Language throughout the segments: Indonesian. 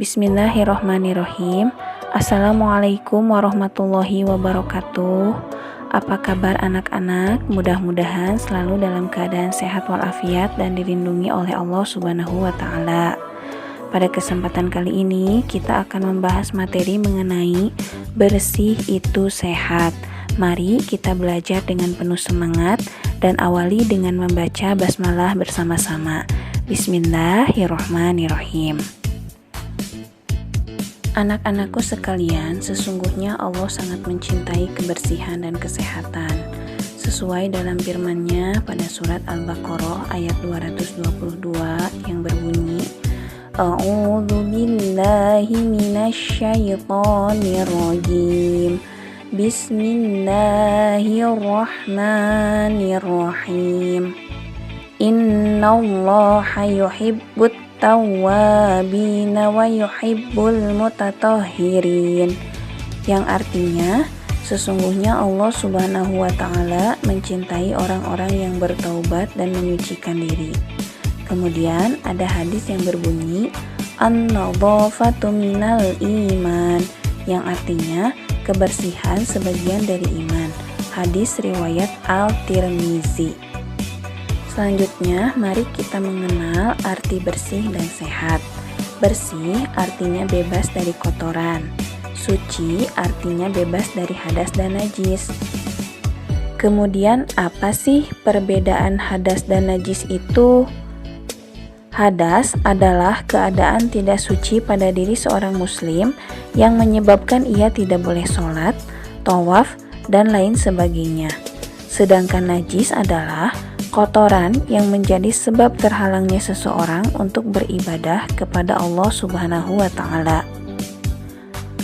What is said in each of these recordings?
Bismillahirrohmanirrohim. Assalamualaikum warahmatullahi wabarakatuh. Apa kabar anak-anak? Mudah-mudahan selalu dalam keadaan sehat walafiat dan dilindungi oleh Allah Subhanahu wa Ta'ala. Pada kesempatan kali ini kita akan membahas materi mengenai bersih itu sehat. Mari kita belajar dengan penuh semangat dan awali dengan membaca basmalah bersama-sama. Bismillahirrohmanirrohim. Anak-anakku sekalian, sesungguhnya Allah sangat mencintai kebersihan dan kesehatan. Sesuai dalam firman-Nya pada surat Al-Baqarah ayat 222 yang berbunyi, A'udzu billahi minasyaitonir rajim. Bismillahirrahmanirrahim. Innallaha yuhibbut tawwabina wa yuhibbul mutatahhirin, yang artinya sesungguhnya Allah Subhanahu wa Ta'ala mencintai orang-orang yang bertaubat dan menyucikan diri. Kemudian ada hadis yang berbunyi an-nadhafatu minal iman, yang artinya kebersihan sebagian dari iman. Hadis riwayat Al-Tirmizi. Selanjutnya, mari kita mengenal arti bersih dan sehat. Bersih artinya bebas dari kotoran. Suci artinya bebas dari hadas dan najis. Kemudian, apa sih perbedaan hadas dan najis itu? Hadas adalah keadaan tidak suci pada diri seorang muslim yang menyebabkan ia tidak boleh sholat, tawaf, dan lain sebagainya. Sedangkan najis adalah kotoran yang menjadi sebab terhalangnya seseorang untuk beribadah kepada Allah Subhanahu wa Ta'ala.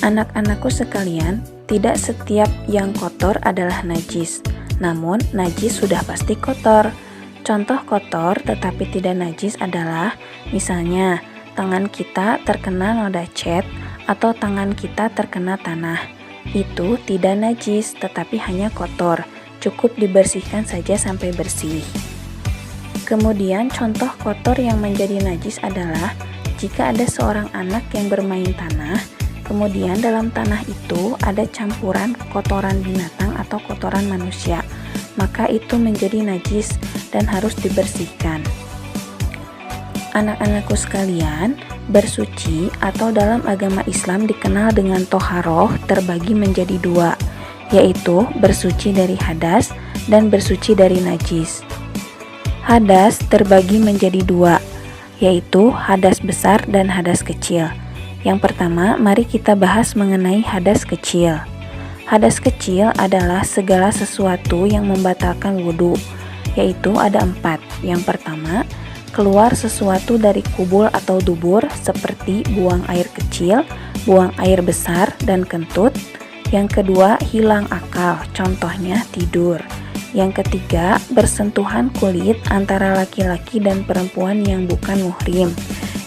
Anak-anakku sekalian, tidak setiap yang kotor adalah najis, namun najis sudah pasti kotor. Contoh kotor tetapi tidak najis adalah misalnya tangan kita terkena noda cat atau tangan kita terkena tanah. Itu tidak najis tetapi hanya kotor. Cukup dibersihkan saja sampai bersih. Kemudian contoh kotor yang menjadi najis adalah jika ada seorang anak yang bermain tanah, kemudian dalam tanah itu ada campuran kotoran binatang atau kotoran manusia, maka itu menjadi najis dan harus dibersihkan. Anak-anakku sekalian, bersuci atau dalam agama Islam dikenal dengan toharoh terbagi menjadi dua, yaitu bersuci dari hadas dan bersuci dari najis. Hadas terbagi menjadi dua, yaitu hadas besar dan hadas kecil. Yang pertama, mari kita bahas mengenai hadas kecil. Hadas kecil adalah segala sesuatu yang membatalkan wudhu, yaitu ada 4. Yang pertama, keluar sesuatu dari kubul atau dubur seperti buang air kecil, buang air besar, dan kentut. Yang kedua, hilang akal, contohnya tidur. Yang ketiga, bersentuhan kulit antara laki-laki dan perempuan yang bukan muhrim.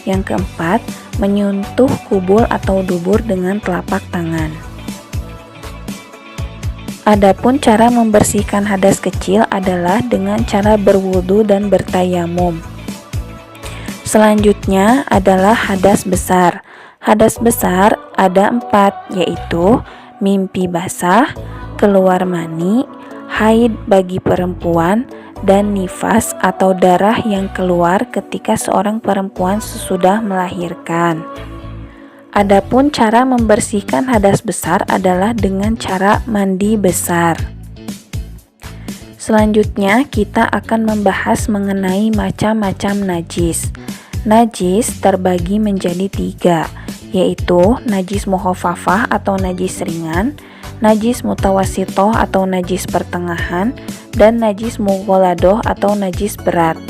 Yang keempat, menyentuh kubul atau dubur dengan telapak tangan. Adapun cara membersihkan hadas kecil adalah dengan cara berwudu dan bertayamum. Selanjutnya adalah hadas besar. Hadas besar ada 4, yaitu mimpi basah, keluar mani, haid bagi perempuan, dan nifas atau darah yang keluar ketika seorang perempuan sesudah melahirkan. Adapun cara membersihkan hadas besar adalah dengan cara mandi besar. Selanjutnya kita akan membahas mengenai macam-macam najis. Najis terbagi menjadi 3, yaitu najis mukhafafah atau najis ringan, najis mutawasitoh atau najis pertengahan, dan najis mughaladoh atau najis berat.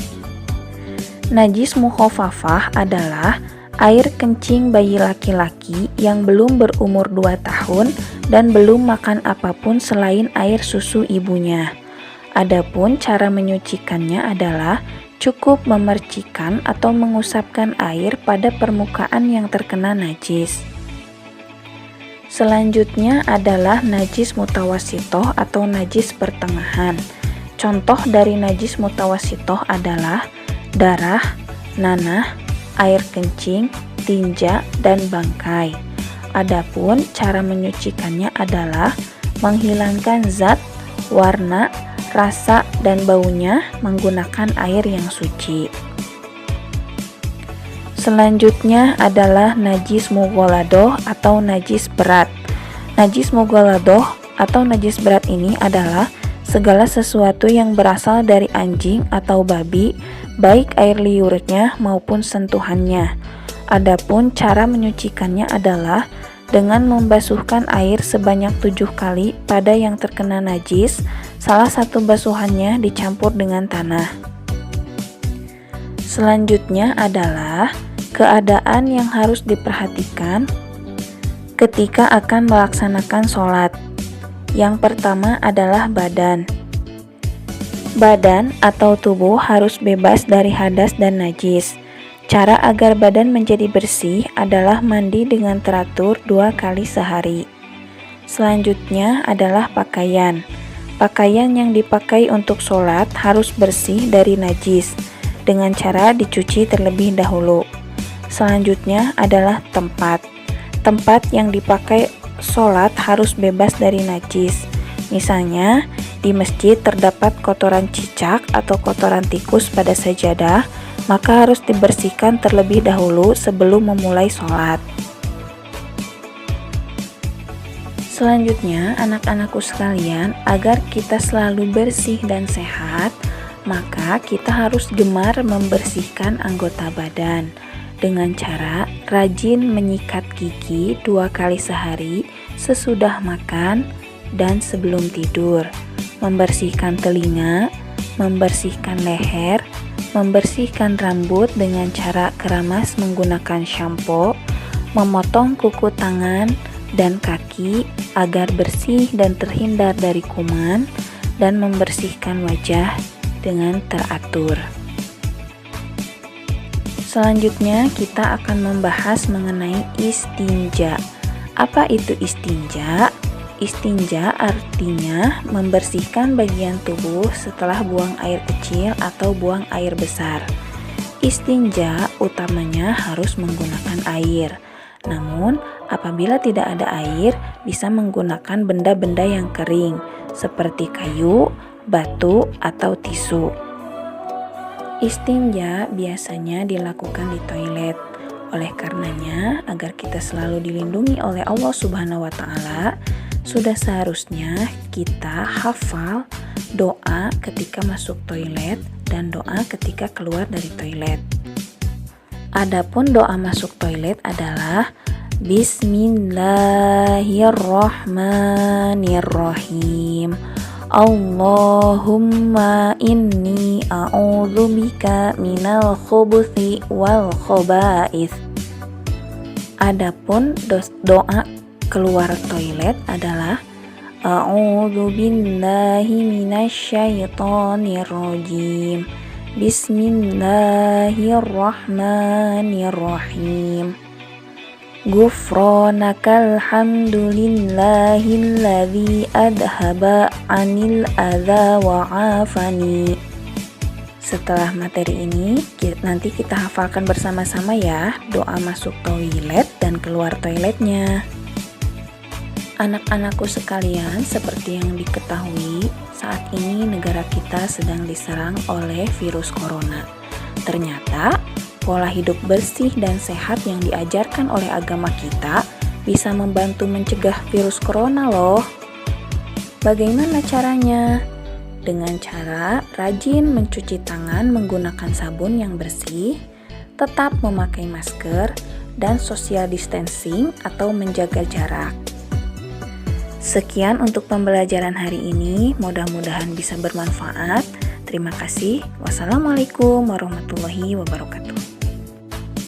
Najis mukhafafah adalah air kencing bayi laki-laki yang belum berumur 2 tahun dan belum makan apapun selain air susu ibunya. Adapun cara menyucikannya adalah cukup memercikan atau mengusapkan air pada permukaan yang terkena najis. Selanjutnya adalah najis mutawasitoh atau najis pertengahan. Contoh dari najis mutawasitoh adalah darah, nanah, air kencing, tinja, dan bangkai. Adapun cara menyucikannya adalah menghilangkan zat, warna, rasa, dan baunya menggunakan air yang suci. Selanjutnya adalah najis mughaladoh atau najis berat. Najis mughaladoh atau najis berat ini adalah segala sesuatu yang berasal dari anjing atau babi, baik air liurnya maupun sentuhannya. Adapun cara menyucikannya adalah dengan membasuhkan air sebanyak 7 kali pada yang terkena najis, salah satu basuhannya dicampur dengan tanah. Selanjutnya adalah keadaan yang harus diperhatikan ketika akan melaksanakan sholat. Yang pertama adalah badan. Badan atau tubuh harus bebas dari hadas dan najis. Cara agar badan menjadi bersih adalah mandi dengan teratur 2 kali sehari. Selanjutnya adalah pakaian. Pakaian yang dipakai untuk sholat harus bersih dari najis dengan cara dicuci terlebih dahulu. Selanjutnya adalah tempat. Tempat yang dipakai sholat harus bebas dari najis. Misalnya, di masjid terdapat kotoran cicak atau kotoran tikus pada sajadah, maka harus dibersihkan terlebih dahulu sebelum memulai sholat. Selanjutnya, anak-anakku sekalian, agar kita selalu bersih dan sehat, maka kita harus gemar membersihkan anggota badan dengan cara rajin menyikat gigi 2 kali sehari sesudah makan dan sebelum tidur, membersihkan telinga, membersihkan leher, membersihkan rambut dengan cara keramas menggunakan shampoo, memotong kuku tangan dan kaki agar bersih dan terhindar dari kuman, dan membersihkan wajah dengan teratur. Selanjutnya kita akan membahas mengenai istinja. Apa itu istinja? Istinja artinya membersihkan bagian tubuh setelah buang air kecil atau buang air besar. Istinja utamanya harus menggunakan air. Namun, apabila tidak ada air, bisa menggunakan benda-benda yang kering seperti kayu, batu, atau tisu. Istinja biasanya dilakukan di toilet. Oleh karenanya, agar kita selalu dilindungi oleh Allah Subhanahu wa Ta'ala, sudah seharusnya kita hafal doa ketika masuk toilet dan doa ketika keluar dari toilet. Adapun doa masuk toilet adalah Bismillahirrahmanirrahim. Allahumma inni a'udzubika minal khubuthi wal khaba'ith. Adapun doa keluar toilet adalah A'udzu billahi minasyaitonir rajim. Bismillahirrahmanirrahim. Ghufranakal hamdulillahilladzi adhaba 'anil adza wa 'afani. Setelah materi ini, nanti kita hafalkan bersama-sama ya doa masuk toilet dan keluar toiletnya. Anak-anakku sekalian, seperti yang diketahui, saat ini negara kita sedang diserang oleh virus corona. Ternyata, pola hidup bersih dan sehat yang diajarkan oleh agama kita bisa membantu mencegah virus corona loh. Bagaimana caranya? Dengan cara rajin mencuci tangan menggunakan sabun yang bersih, tetap memakai masker, dan social distancing atau menjaga jarak. Sekian untuk pembelajaran hari ini, mudah-mudahan bisa bermanfaat. Terima kasih. Wassalamualaikum warahmatullahi wabarakatuh.